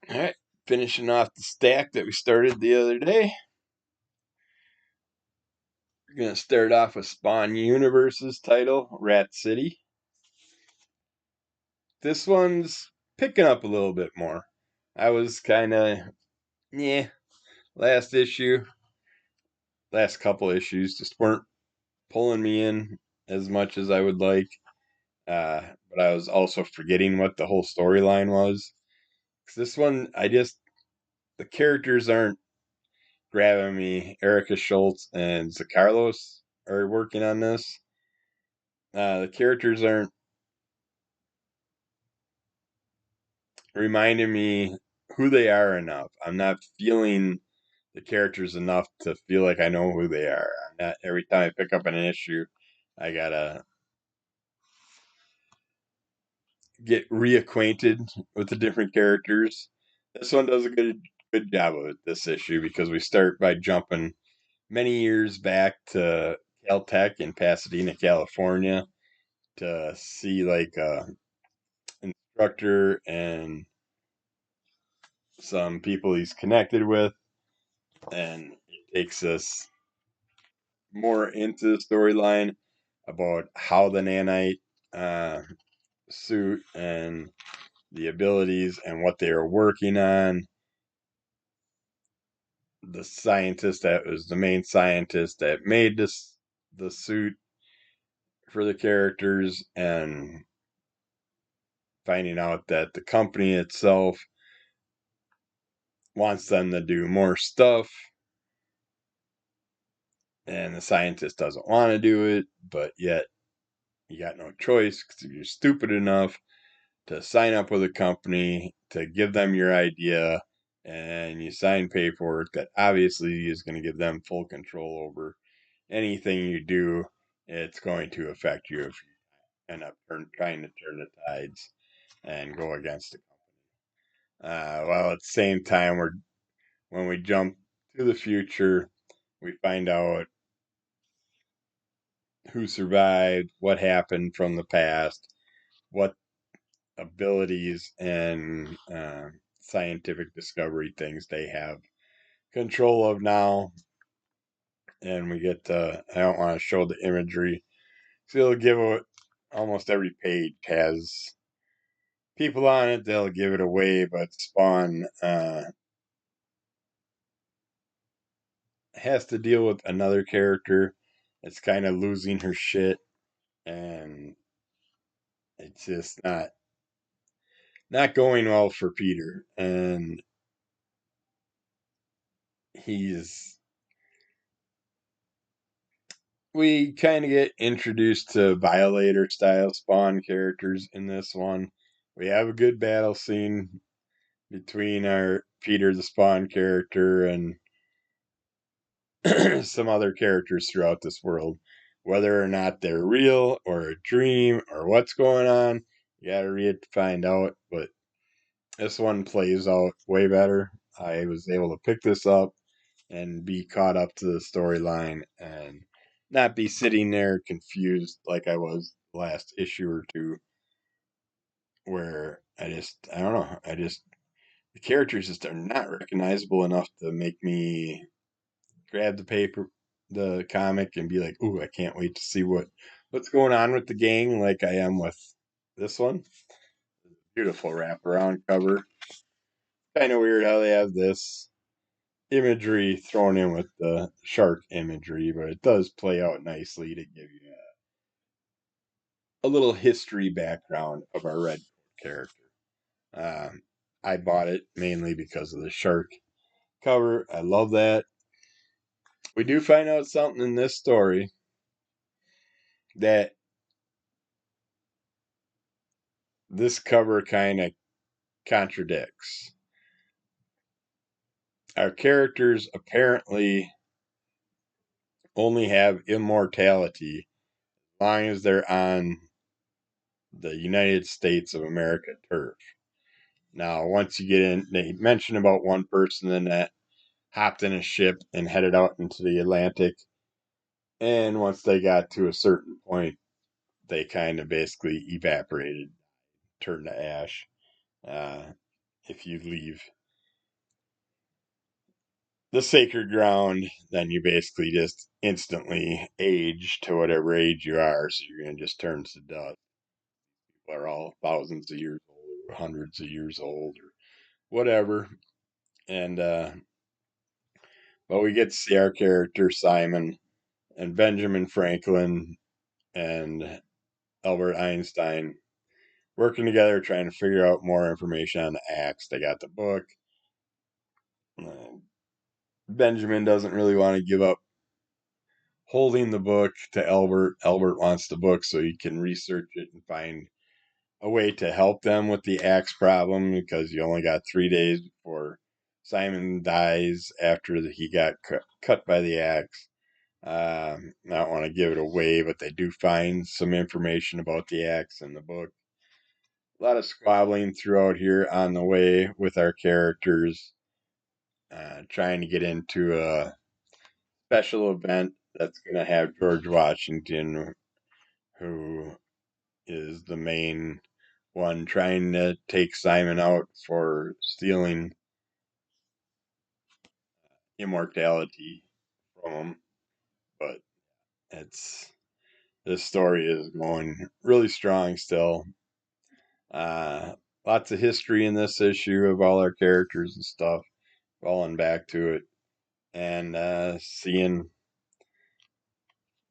All right, finishing off the stack that we started the other day. We're going to start off with Spawn Universe's title, Rat City. This one's picking up a little bit more. I was kind of, yeah, last couple issues just weren't pulling me in as much as I would like. But I was also forgetting what the whole storyline was. 'Cause this one, the characters aren't grabbing me. Erica Schultz and Zacarlos are working on this. The characters aren't reminding me who they are enough. I'm not feeling the characters enough to feel like I know who they are. I'm not every time I pick up an issue, I gotta get reacquainted with the different characters. This one does a good job of it this issue because we start by jumping many years back to Caltech in Pasadena, California, to see like a instructor and some people he's connected with, and it takes us more into the storyline about how the nanite uh, suit and the abilities and what they are working on. The scientist that was the main scientist that made the suit for the characters, and finding out that the company itself wants them to do more stuff and the scientist doesn't want to do it, but yet you got no choice because if you're stupid enough to sign up with a company to give them your idea and you sign paperwork that obviously is going to give them full control over anything you do, it's going to affect you if you end up trying to turn the tides and go against the company. While at the same time, when we jump to the future, we find out who survived, what happened from the past, what abilities and scientific discovery things they have control of now. And we get I don't want to show the imagery, so it'll give it, almost every page has people on it, they'll give it away, but Spawn has to deal with another character that's kind of losing her shit, and it's just not going well for Peter, and he's we kind of get introduced to Violator style Spawn characters in this one. We have a good battle scene between our Peter the Spawn character and some other characters throughout this world. Whether or not they're real or a dream or what's going on, you gotta read it to find out. But this one plays out way better. I was able to pick this up and be caught up to the storyline and not be sitting there confused like I was last issue or two, where I don't know, the characters just are not recognizable enough to make me grab the comic, and be like, "Ooh, I can't wait to see what's going on with the gang," like I am with this one. Beautiful wraparound cover. Kind of weird how they have this imagery thrown in with the shark imagery, but it does play out nicely to give you a little history background of our Redcoat character. Um, I bought it mainly because of the shark cover. I love that. We do find out something in this story that this cover kind of contradicts. Our characters apparently only have immortality as long as they're on the United States of America turf. Now, once you get in, they mention about one person that hopped in a ship and headed out into the Atlantic. And once they got to a certain point, they kind of basically evaporated, turned to ash. Uh, if you leave the sacred ground, then you basically just instantly age to whatever age you are. So you're going to just turn to dust. People are all thousands of years old, or hundreds of years old, or whatever. And, but we get to see our character, Simon, and Benjamin Franklin, and Albert Einstein working together trying to figure out more information on the axe. They got the book. Benjamin doesn't really want to give up holding the book to Albert. Albert wants the book so he can research it and find a way to help them with the axe problem, because you only got 3 days before Simon dies after he got cut by the axe. I don't want to give it away, but they do find some information about the axe in the book. A lot of squabbling throughout here on the way with our characters, trying to get into a special event that's going to have George Washington, who is the main one, trying to take Simon out for stealing immortality from him. But it's this story is going really strong still. Lots of history in this issue of all our characters and stuff, falling back to it, and seeing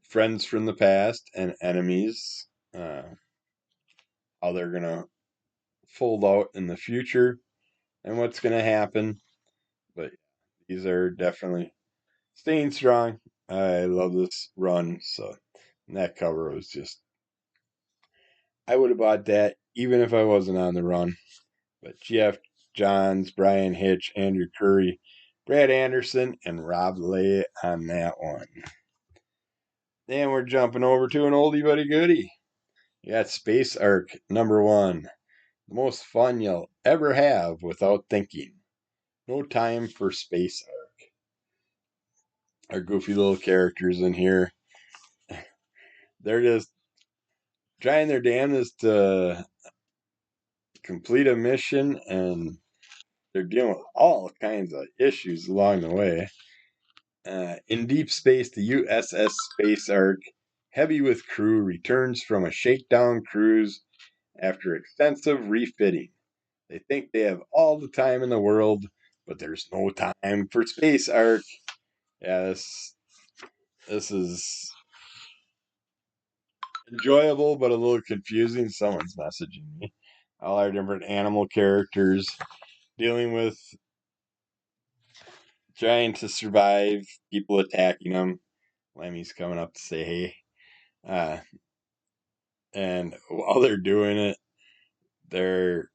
friends from the past and enemies, how they're gonna fold out in the future, and what's gonna happen. But these are definitely staying strong. I love this run. So and that cover was just, I would have bought that even if I wasn't on the run. But Jeff Johns, Brian Hitch, Andrew Curry, Brad Anderson, and Rob Lay on that one. Then we're jumping over to an oldie but a goodie. You got Space Ark #1. The most fun you'll ever have without thinking. No time for Space Ark. Our goofy little characters in here, they're just trying their damnedest to complete a mission, and they're dealing with all kinds of issues along the way. In deep space, the USS Space Ark, heavy with crew, returns from a shakedown cruise after extensive refitting. They think they have all the time in the world, but there's no time for Space Ark. Yeah, this is enjoyable, but a little confusing. Someone's messaging me. All our different animal characters dealing with trying to survive, people attacking them. Lemmy's coming up to say hey. And while they're doing it, they're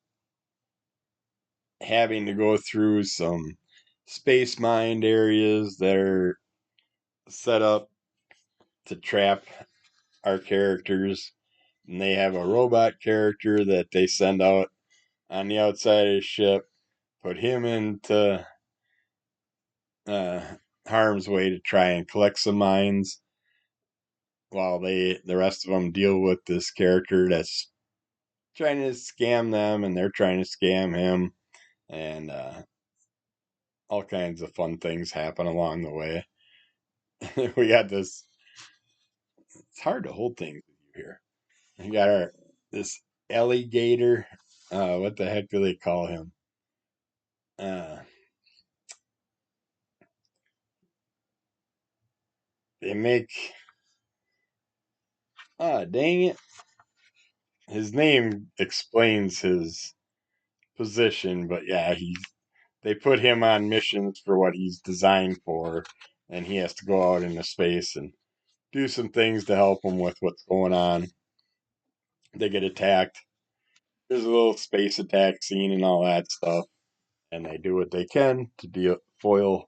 having to go through some space mined areas that are set up to trap our characters. And they have a robot character that they send out on the outside of the ship, put him into uh, harm's way to try and collect some mines, while the rest of them deal with this character that's trying to scam them, and they're trying to scam him, and all kinds of fun things happen along the way. We got this. It's hard to hold things with you here. We got this alligator. What the heck do they call him? They make. Dang it! His name explains his position, but yeah, they put him on missions for what he's designed for, and he has to go out into space and do some things to help them with what's going on. They get attacked. There's a little space attack scene and all that stuff, and they do what they can to foil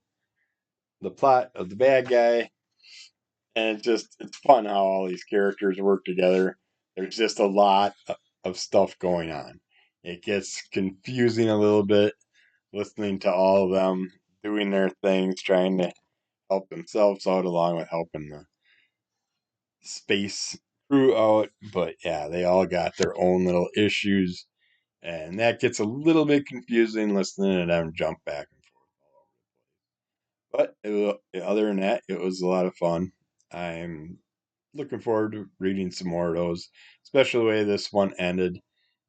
the plot of the bad guy. And it's fun how all these characters work together. There's just a lot of stuff going on. It gets confusing a little bit listening to all of them doing their things, trying to help themselves out along with helping the space crew out. But yeah, they all got their own little issues And that gets a little bit confusing listening to them jump back and forth. But other than that, it was a lot of fun. I'm looking forward to reading some more of those, especially the way this one ended.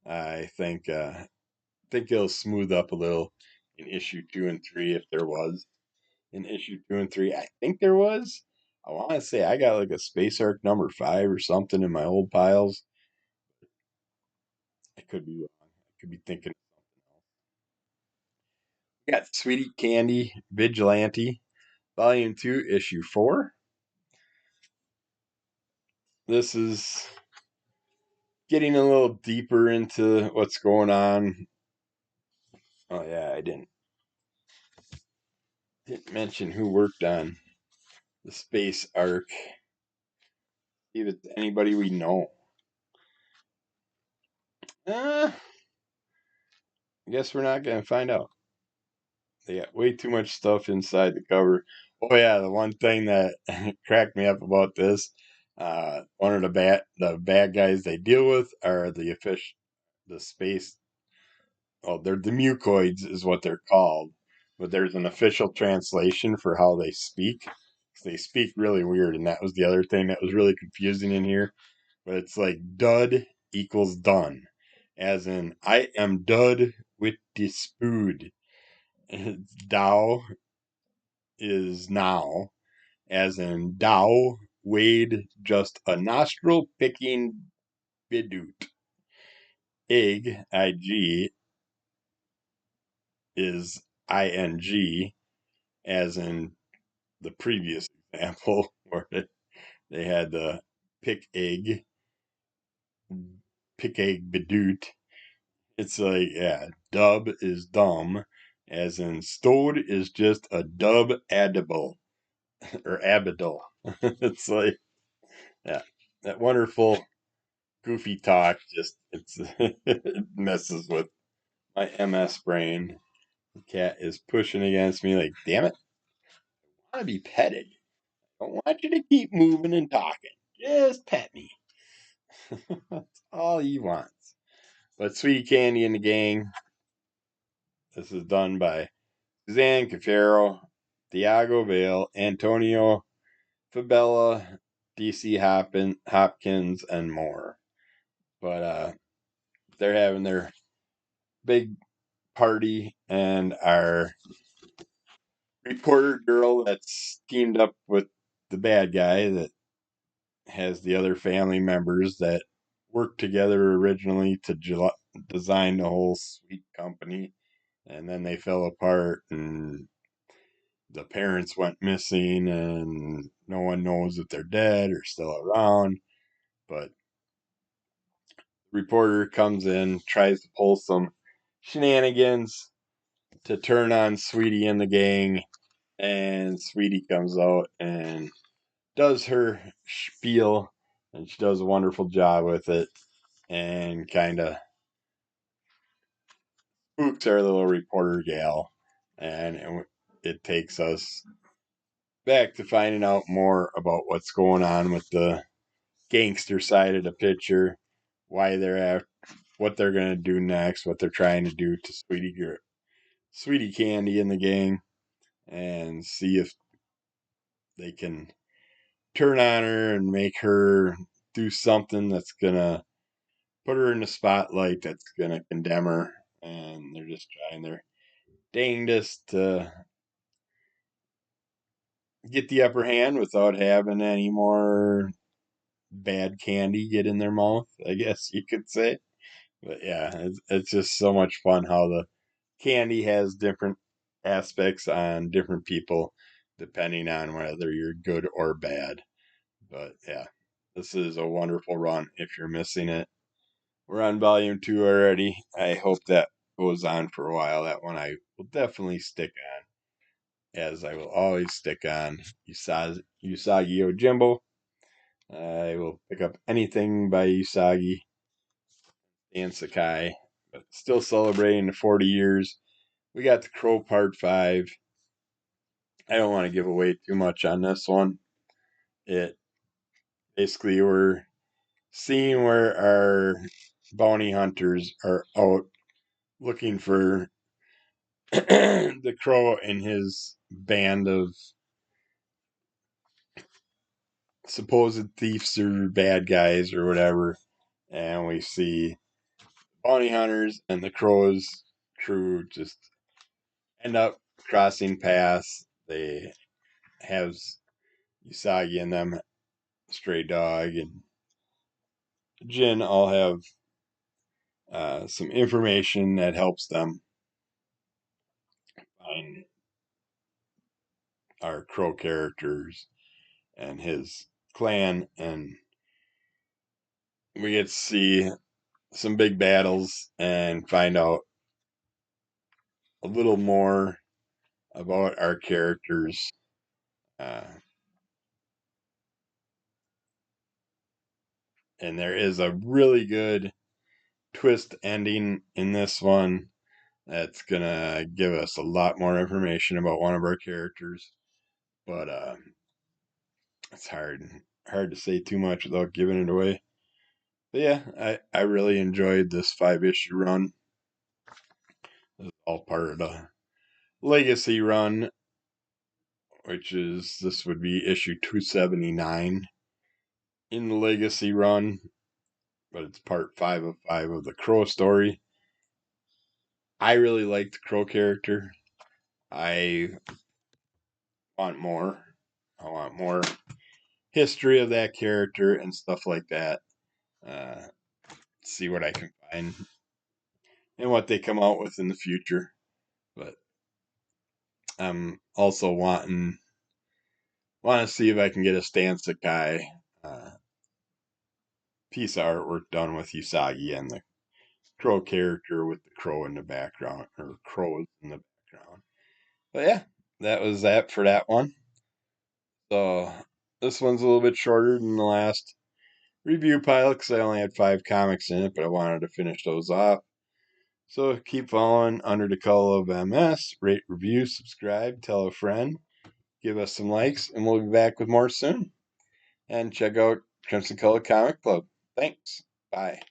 I think it'll smooth up a little in issue 2 and 3 if there was in issue 2 and 3. I think there was. I want to say I got like a Space Ark number 5 or something in my old piles. I could be wrong. I could be thinking. We got Sweetie Candy Vigilante, Volume 2, Issue 4. This is getting a little deeper into what's going on. Oh yeah, I didn't mention who worked on the Space Ark. See if it's anybody we know. I guess we're not gonna find out. They got way too much stuff inside the cover. Oh yeah, the one thing that cracked me up about this, one of the bad guys they deal with are the space. Oh, they're the mucoids is what they're called, but there's an official translation for how they speak. They speak really weird, and that was the other thing that was really confusing in here. But it's like dud equals done, as in I am dud with the spood. Thou is now, as in thou Wade just a nostril picking bidute. Ig, ig, is ing, as in the previous example where they had the pick egg, bidute. It's like, yeah, dub is dumb, as in stowed is just a dub edible or abidal. It's like, yeah, that wonderful goofy talk it messes with my MS brain. The cat is pushing against me like, damn it, I want to be petted. I don't want you to keep moving and talking. Just pet me. That's all he wants. But Sweetie Candy and the gang, this is done by Suzanne Cafaro, Thiago Vale, Antonio Fabella, DC Hopkins, and more. But they're having their big party, and our reporter girl that's teamed up with the bad guy that has the other family members that worked together originally to design the whole sweet company, and then they fell apart, and the parents went missing, and no one knows if they're dead or still around. But the reporter comes in, tries to pull some shenanigans to turn on Sweetie and the gang, and Sweetie comes out and does her spiel, and she does a wonderful job with it, and kind of spooks our little reporter gal, and it takes us back to finding out more about what's going on with the gangster side of the picture, why they're at, what they're gonna do next, what they're trying to do to Sweetie Candy and the gang, and see if they can turn on her and make her do something that's gonna put her in the spotlight, that's gonna condemn her. And they're just trying their dangest to get the upper hand without having any more bad candy get in their mouth, I guess you could say. But yeah, it's just so much fun how the candy has different aspects on different people depending on whether you're good or bad. But yeah, this is a wonderful run if you're missing it. We're on volume 2 already. I hope that goes on for a while. That one I will definitely stick on, as I will always stick on Usagi Yojimbo. I will pick up anything by Usagi and Sakai, but still celebrating the 40 years. We got the Crow Part 5. I don't want to give away too much on this one. It basically, we're seeing where our bounty hunters are out looking for the Crow and his band of supposed thieves or bad guys or whatever. And we see bounty hunters and the Crow's crew just end up crossing paths. They have Usagi and them, Stray Dog and Jin all have some information that helps them find our Crow characters and his clan, and we get to see some big battles and find out a little more about our characters. Uh, and there is a really good twist ending in this one that's gonna give us a lot more information about one of our characters. But it's hard to say too much without giving it away. But yeah, I really enjoyed this 5 issue run. It's all part of the Legacy run, which is this would be issue 279 in the Legacy run, but it's part 5 of the Crow story. I really like the Crow character. I want more. I want more history of that character and stuff like that. Uh, see what I can find and what they come out with in the future. But I'm also want to see if I can get a Stanza Kai piece of artwork done with Usagi and the Crow character with the crow in the background, or crows in the background. But yeah, that was that for that one. So this one's a little bit shorter than the last review pile because I only had 5 comics in it, but I wanted to finish those off. So keep following Under the Color of MS, rate, review, subscribe, tell a friend, give us some likes, and we'll be back with more soon. And check out Crimson Color Comic Club. Thanks. Bye.